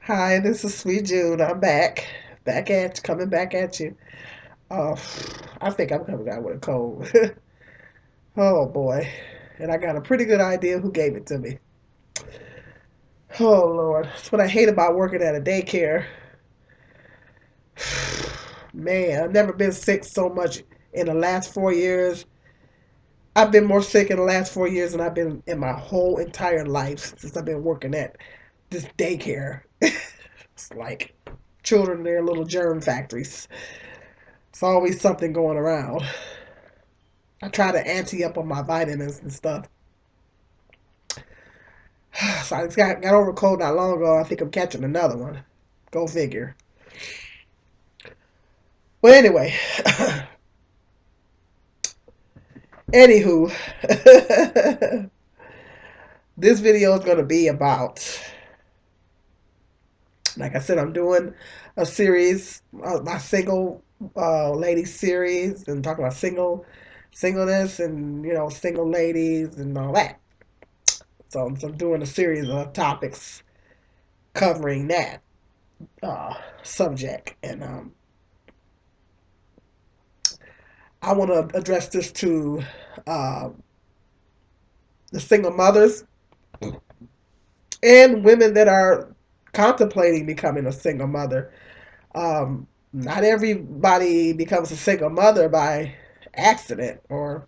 Hi, this is Sweet June. I'm coming back at you. Uh, I think I'm coming out with a cold. Oh boy, and I got a pretty good idea who gave it to me. Oh Lord, that's what I hate about working at a daycare. Man, I've never been sick so much in the last 4 years. I've been more sick in the last 4 years than I've been in my whole entire life since I've been working at this daycare. It's like children in their little germ factories. It's always something going around. I try to ante up on my vitamins and stuff. So I just got over a cold not long ago. I think I'm catching another one. Go figure. Well, anyway, anywho, this video is going to be about, like I said, I'm doing a series, my single lady series, and talking about singleness and single ladies and all that. So I'm doing a series of topics covering that subject, and I want to address this to uh, the single mothers and women that are contemplating becoming a single mother. Not everybody becomes a single mother by accident, or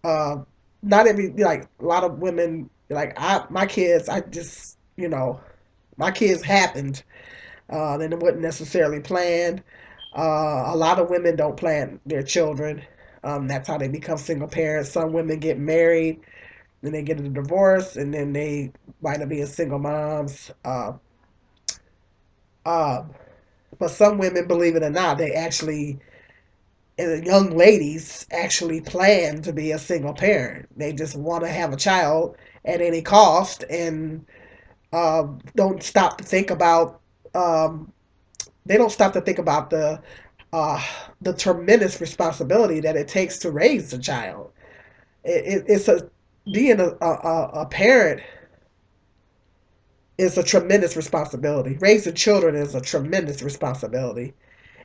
uh, not every like a lot of women like my kids. I just my kids happened. And it wasn't necessarily planned. A lot of women don't plan their children. That's how they become single parents. Some women get married, then they get a divorce, and then they wind up being single moms. Uh, but some women, believe it or not, they actually, young ladies actually plan to be a single parent. They just want to have a child at any cost, and don't stop to think about um, they don't stop to think about uh, the tremendous responsibility that it takes to raise a child. It's a being a parent is a tremendous responsibility. Raising children is a tremendous responsibility,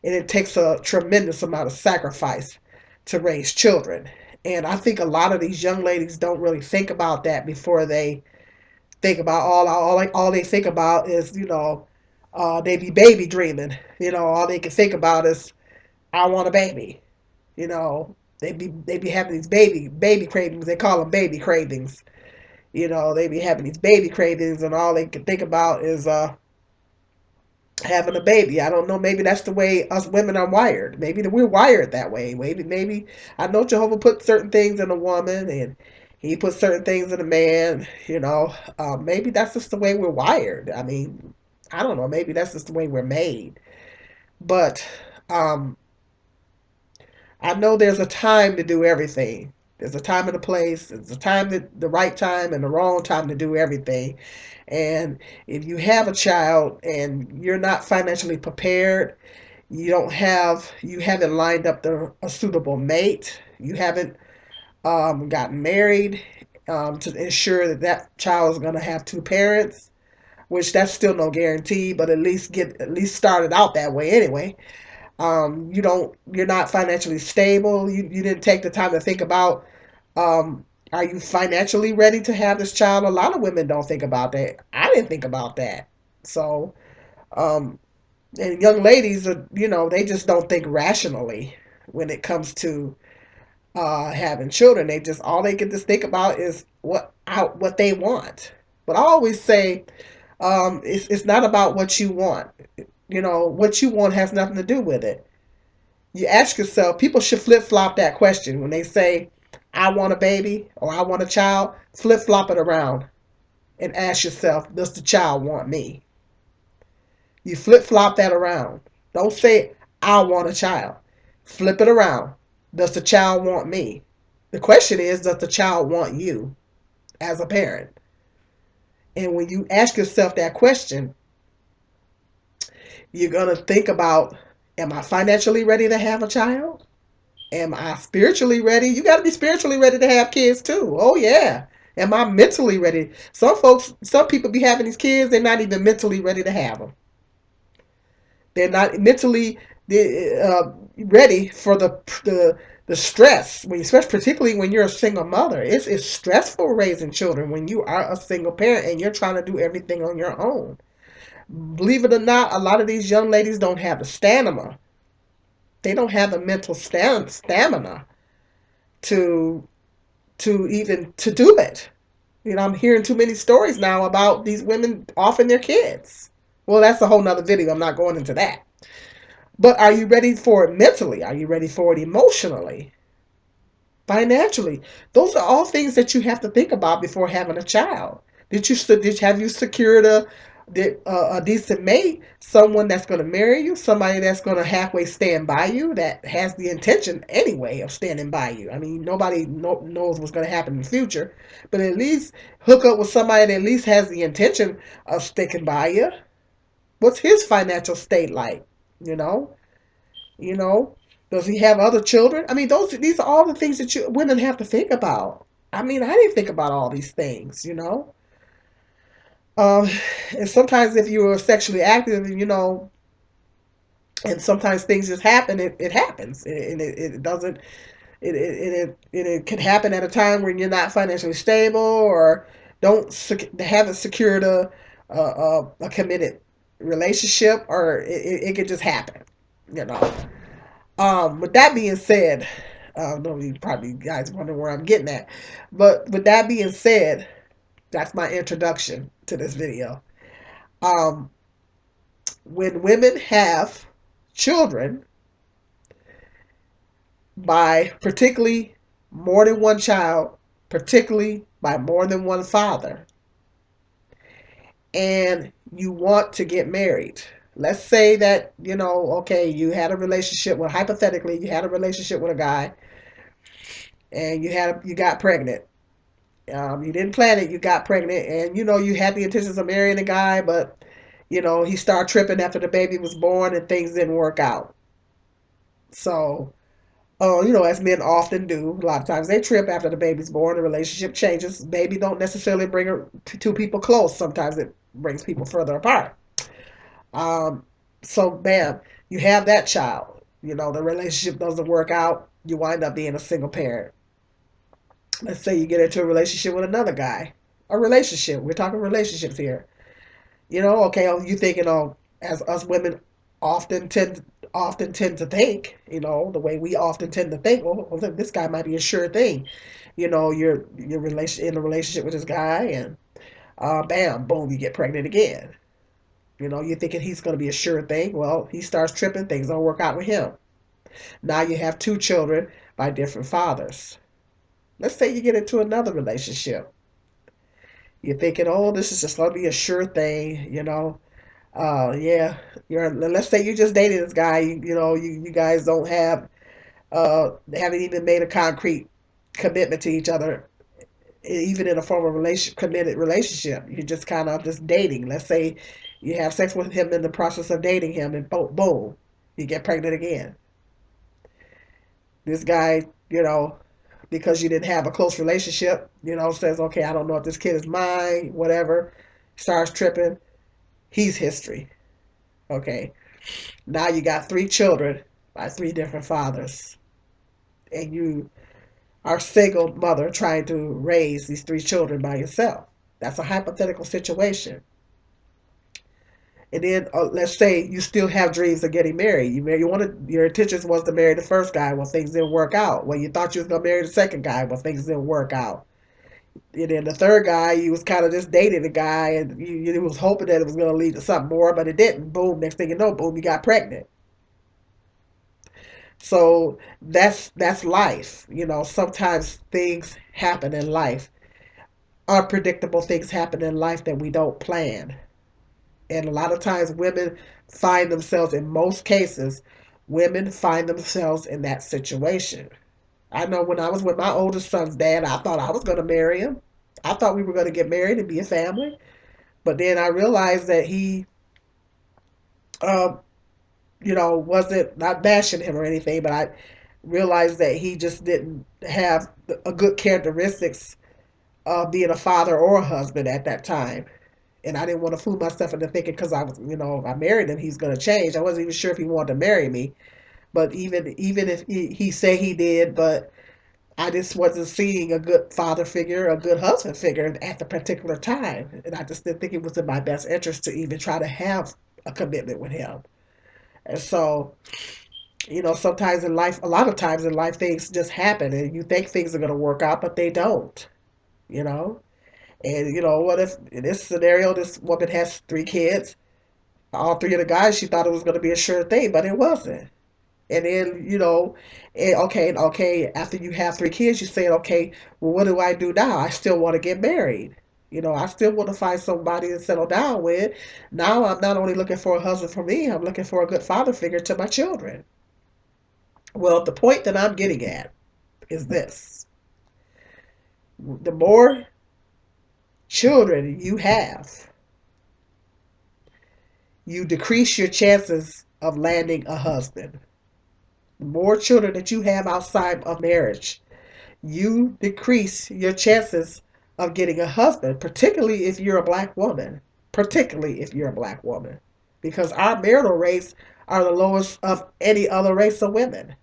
and it takes a tremendous amount of sacrifice to raise children. And I think a lot of these young ladies don't really think about that before they think about all they think about is they be baby dreaming. All they can think about is I want a baby. You know, they be having these baby cravings. They call them baby cravings. They be having these baby cravings, and all they can think about is having a baby. I don't know. Maybe that's the way us women are wired. Maybe we're wired that way. Maybe I know Jehovah put certain things in a woman, and he put certain things in a man. Maybe that's just the way we're wired. I mean, I don't know. Maybe that's just the way we're made. But um, I know there's a time to do everything. There's a time and a place. There's a time the right time and the wrong time to do everything. And if you have a child and you're not financially prepared, you haven't lined up a suitable mate. You haven't gotten married to ensure that that child is going to have two parents, which that's still no guarantee, but at least started out that way anyway. You're not financially stable. You didn't take the time to think about, um, are you financially ready to have this child? A lot of women don't think about that. I didn't think about that. So, um, and young ladies are, they just don't think rationally when it comes to having children. All they can just think about is what they want. But I always say, it's not about what you want. What you want has nothing to do with it. You ask yourself, people should flip flop that question when they say, I want a baby or I want a child. Flip flop it around and ask yourself, does the child want me? You flip flop that around. Don't say, I want a child. Flip it around. Does the child want me? The question is, does the child want you as a parent? And when you ask yourself that question, you're going to think about, am I financially ready to have a child? Am I spiritually ready? You got to be spiritually ready to have kids too. Oh, yeah. Am I mentally ready? Some people be having these kids, they're not even mentally ready to have them. They're not mentally ready for the stress. When, especially particularly when you're a single mother, it's stressful raising children when you are a single parent and you're trying to do everything on your own. Believe it or not, a lot of these young ladies don't have the stamina. They don't have the mental stamina to even to do it. You know, I'm hearing too many stories now about these women offing their kids. Well, that's a whole nother video. I'm not going into that. But are you ready for it mentally? Are you ready for it emotionally? Financially? Those are all things that you have to think about before having a child. Have you secured a decent mate, someone that's going to marry you, somebody that's going to halfway stand by you, that has the intention anyway of standing by you. I mean, nobody knows what's going to happen in the future, but at least hook up with somebody that at least has the intention of sticking by you. What's his financial state like? You know, you know, does he have other children? I mean, these are all the things that women have to think about. I mean, I didn't think about all these things. Um, and sometimes if you are sexually active, and sometimes things just happen. It happens, and it doesn't. It can happen at a time when you're not financially stable or haven't secured a committed relationship, or it could just happen. You know. With that being said, no, you probably guys wonder where I'm getting at, but with that being said, that's my introduction to this video. Um, when women have children by particularly more than one child, particularly by more than one father, and you want to get married. Let's say that, okay, you had a relationship with, hypothetically, you had a relationship with a guy and you got pregnant. You didn't plan it, you got pregnant, and you had the intentions of marrying a guy, but he started tripping after the baby was born and things didn't work out. So, as men often do, a lot of times they trip after the baby's born, the relationship changes. Baby don't necessarily bring two people close. Sometimes it brings people further apart. Um, so, bam, you have that child. The relationship doesn't work out. You wind up being a single parent. Let's say you get into a relationship with another guy. A relationship. We're talking relationships here. Okay, you thinking, as us women often tend to think, the way we often tend to think, well, this guy might be a sure thing. You're in a relationship with this guy, and bam, boom, you get pregnant again. You're thinking he's going to be a sure thing. Well, he starts tripping, things don't work out with him. Now you have two children by different fathers. Let's say you get into another relationship. You're thinking, oh, this is just going to be a sure thing. Yeah, let's say you just dated this guy. You guys don't haven't even made a concrete commitment to each other, even in a form of committed relationship. You're just kind of just dating. Let's say you have sex with him in the process of dating him, and boom, boom, you get pregnant again. This guy, because you didn't have a close relationship, says, okay, I don't know if this kid is mine, whatever, starts tripping. He's history. Okay. Now you got three children by three different fathers, and you are a single mother trying to raise these three children by yourself. That's a hypothetical situation. And then let's say you still have dreams of getting married. Your intentions was to marry the first guy. Well, things didn't work out. Well, you thought you was gonna marry the second guy. Well, things didn't work out. And then the third guy, you was kind of just dating the guy, and you was hoping that it was gonna lead to something more, but it didn't. Boom. Next thing you know, boom, you got pregnant. So that's life. Sometimes things happen in life. Unpredictable things happen in life that we don't plan. And a lot of times in most cases, women find themselves in that situation. I know when I was with my oldest son's dad, I thought I was going to marry him. I thought we were going to get married and be a family. But then I realized that he, um, wasn't not bashing him or anything, but I realized that he just didn't have a good characteristics being a father or a husband at that time. And I didn't want to fool myself into thinking because I was, I married him, he's going to change. I wasn't even sure if he wanted to marry me. But even if he say he did, but I just wasn't seeing a good father figure, a good husband figure at the particular time. And I just didn't think it was in my best interest to even try to have a commitment with him. And so, sometimes in life, a lot of times in life, things just happen and you think things are going to work out, but they don't, you know? And, what if in this scenario, this woman has 3 kids? All 3 of the guys, she thought it was going to be a sure thing, but it wasn't. And then, okay, after you have 3 kids, you say, okay, well, what do I do now? I still want to get married. I still want to find somebody to settle down with. Now I'm not only looking for a husband for me, I'm looking for a good father figure to my children. Well, the point that I'm getting at is this: the more children you have, you decrease your chances of landing a husband. The more children that you have outside of marriage, you decrease your chances of getting a husband, particularly if you're a black woman. Particularly if you're a black woman. Because our marital rates are the lowest of any other race of women.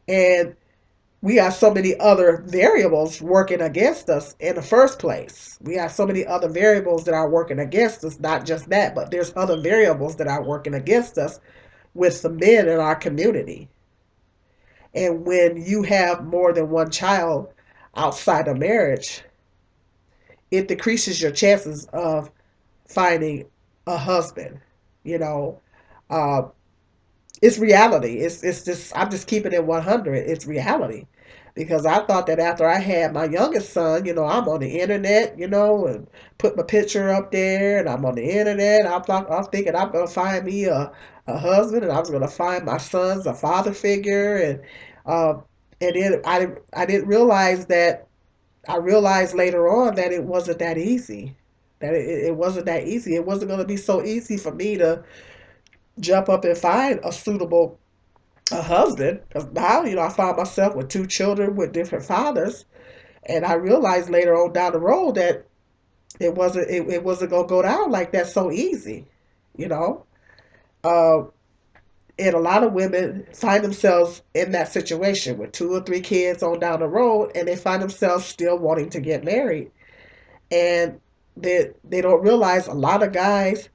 And we have so many other variables working against us in the first place. We have so many other variables that are working against us, not just that, but there's other variables that are working against us with the men in our community. And when you have more than one child outside of marriage, it decreases your chances of finding a husband. You know, uh, it's reality. It's just I'm just keeping it 100. It's reality. Because I thought that after I had my youngest son, I'm on the internet, and put my picture up there, and I'm on the internet. I'm thinking I'm gonna find me a husband, and I was gonna find my sons a father figure, uh, and then I didn't realize that I realized later on that it wasn't that easy. That it wasn't that easy. It wasn't going to be so easy for me to jump up and find a suitable a husband. Because now, I found myself with 2 children with different fathers, and I realized later on down the road that it wasn't going to go down like that so easy. You know, uh, and a lot of women find themselves in that situation with 2 or 3 kids on down the road, and they find themselves still wanting to get married, and they don't realize a lot of guys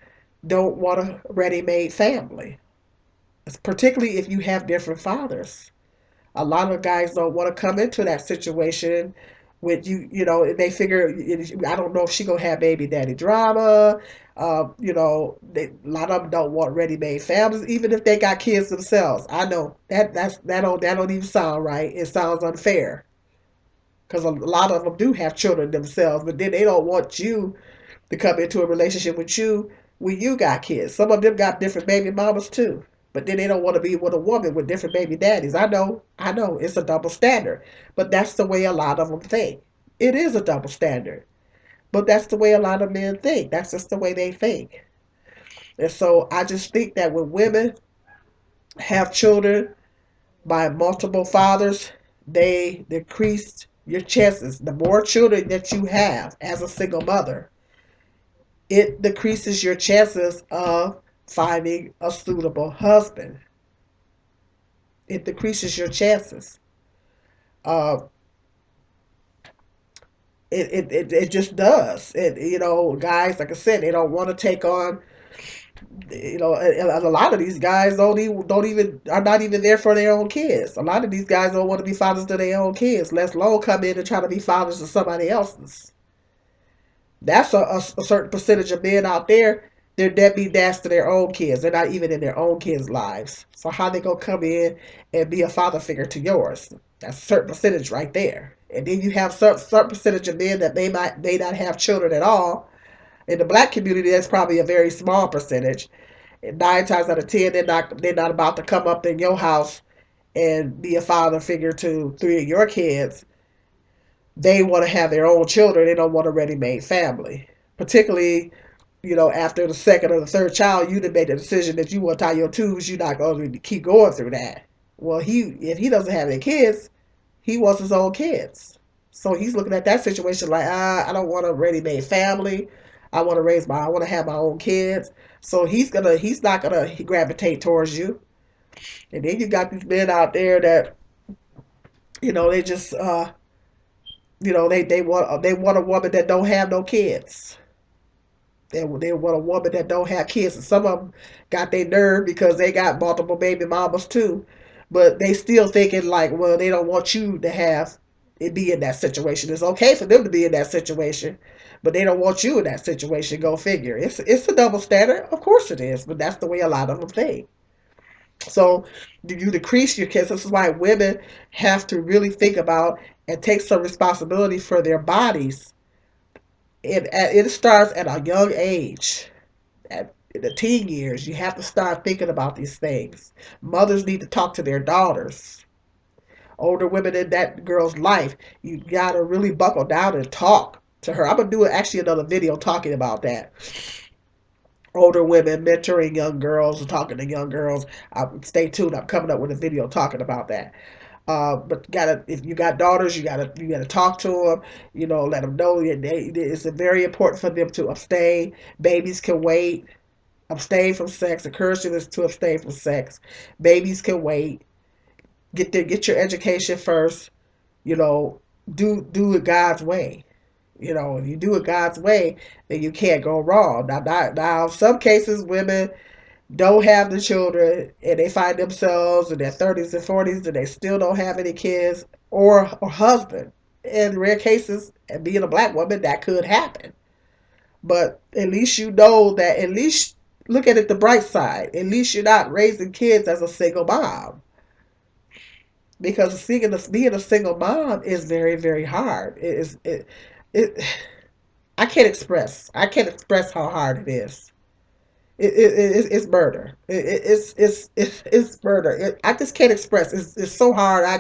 don't want a ready-made family, particularly if you have different fathers. A lot of guys don't want to come into that situation with you. They figure, I don't know if she gonna have baby daddy drama. A lot of them don't want ready-made families, even if they got kids themselves. I know that don't even sound right. It sounds unfair because a lot of them do have children themselves, but then they don't want you to come into a relationship with you when you got kids. Some of them got different baby mamas too. But then they don't want to be with a woman with different baby daddies. I know, it's a double standard. But that's the way a lot of them think. It is a double standard. But that's the way a lot of men think. That's just the way they think. And so I just think that when women have children by multiple fathers, they decrease your chances. The more children that you have as a single mother, it decreases your chances of finding a suitable husband. It decreases your chances. Uh, it just does. Guys, like I said, they don't want to take on. A lot of these guys don't even are not even there for their own kids. A lot of these guys don't want to be fathers to their own kids. Let alone come in and try to be fathers to somebody else's. That's a certain percentage of men out there. They're deadbeat dads to their own kids. They're not even in their own kids' lives. So how they gonna come in and be a father figure to yours? That's a certain percentage right there. And then you have certain percentage of men that may not have children at all. In the black community, that's probably a very small percentage. And 9 times out of 10, they're not about to come up in your house and be a father figure to 3 of your kids. They want to have their own children. They don't want a ready-made family. Particularly, after the second or the third child, you done made the decision that you want to tie your tubes. You're not going to keep going through that. Well, if he doesn't have any kids, he wants his own kids. So he's looking at that situation like, I don't want a ready-made family. I want to have my own kids. So he's not gonna gravitate towards you. And then you got these men out there that, they just, they want a woman that don't have no kids. They want a woman that don't have kids. And some of them got their nerve because they got multiple baby mamas too. But they still thinking like, well, they don't want you to have it be in that situation. It's okay for them to be in that situation, but they don't want you in that situation. Go figure. It's a double standard. Of course it is, but that's the way a lot of them think. So you decrease your kids. This is why women have to really think about and take some responsibility for their bodies. It starts at a young age. In the teen years, you have to start thinking about these things. Mothers need to talk to their daughters. Older women in that girl's life, you gotta really buckle down and talk to her. I'm gonna do actually another video talking about that. Older women mentoring young girls and talking to young girls. Stay tuned. I'm coming up with a video talking about that. But gotta if you got daughters, you gotta talk to them. Let them know that it's very important for them to abstain. Babies can wait. Abstain from sex. Encourage them to abstain from sex. Babies can wait. Get your education first. You know, do it God's way. If you do it God's way, then you can't go wrong. Now, some cases, women don't have the children and they find themselves in their 30s and 40s and they still don't have any kids or husband. In rare cases, and being a black woman, that could happen. But at least you know that, at least look at it the bright side. At least you're not raising kids as a single mom. Because being a single mom is very, very hard. It I can't express how hard it is. It's murder. It's murder. I just can't express. It's so hard. I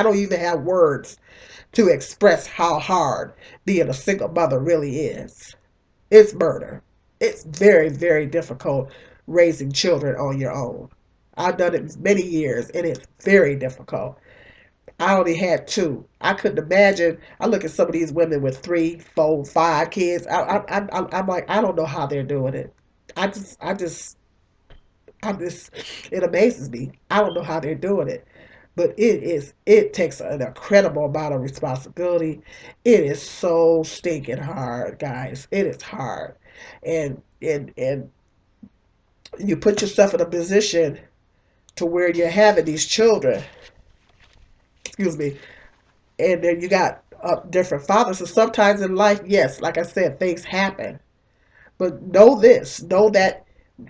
don't even have words to express how hard being a single mother really is. It's murder. It's very, very difficult raising children on your own. I've done it many years, and it's very difficult. I only had two. I couldn't imagine. I look at some of these women with three, four, five kids. I'm like, I don't know how they're doing it. I just, I just, it amazes me. I don't know how they're doing it, but it takes an incredible amount of responsibility. It is so stinking hard, guys. It is hard, and you put yourself in a position to where you're having these children. Excuse me, and then you got different fathers. So sometimes in life, yes, like I said, things happen. But know that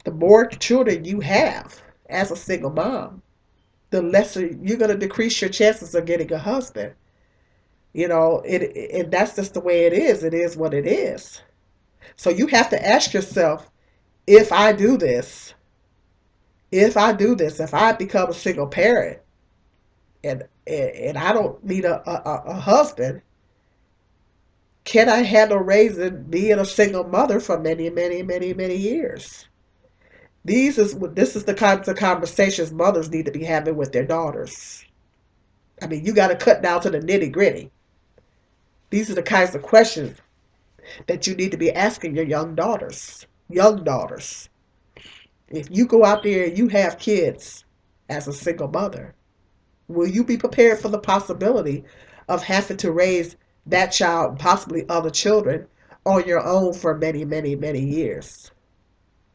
the more children you have as a single mom, the lesser you're going to decrease your chances of getting a husband. And that's just the way it is. It is what it is. So you have to ask yourself, if I do this, if I become a single parent and I don't need a husband, can I handle raising being a single mother for many, many, many, many years? This is the kinds of conversations mothers need to be having with their daughters. I mean, you got to cut down to the nitty gritty. These are the kinds of questions that you need to be asking your young daughters. Young daughters. If you go out there and you have kids as a single mother, will you be prepared for the possibility of having to raise that child and possibly other children on your own for many, many, many years?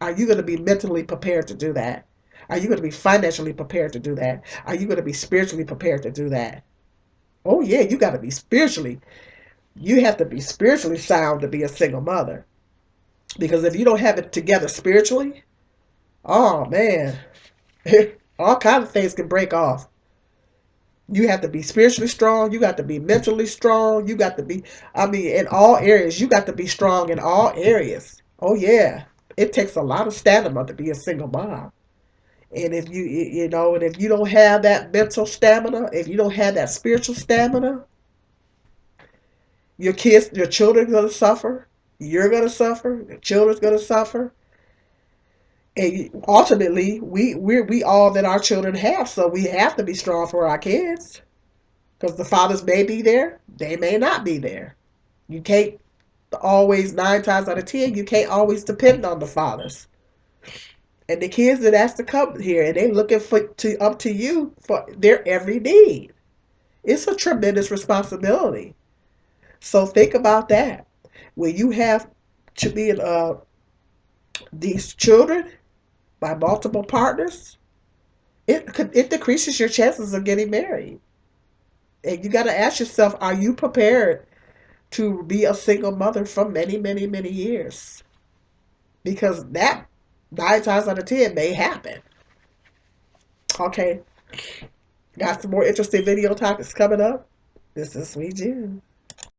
Are you going to be mentally prepared to do that? Are you going to be financially prepared to do that? Are you going to be spiritually prepared to do that? Oh, yeah, you got to be spiritually. You have to be spiritually sound to be a single mother. Because if you don't have it together spiritually, oh, man, all kinds of things can break off. You have to be spiritually strong. You got to be mentally strong. You got to be, I mean, in all areas. You got to be strong in all areas. Oh, yeah. It takes a lot of stamina to be a single mom. And if and if you don't have that mental stamina, if you don't have that spiritual stamina, your children are going to suffer. You're going to suffer. Your children's going to suffer. And ultimately, we all that our children have. So we have to be strong for our kids. Because the fathers may be there, they may not be there. You can't always, 9 times out of 10, you can't always depend on the fathers. And the kids that has to come here, and they looking for to up to you for their every need. It's a tremendous responsibility. So think about that. When you have to be these children by multiple partners, it decreases your chances of getting married. And you got to ask yourself, are you prepared to be a single mother for many, many, many years? Because that 9 times out of 10 may happen. Okay, got some more interesting video topics coming up. This is Sweet June.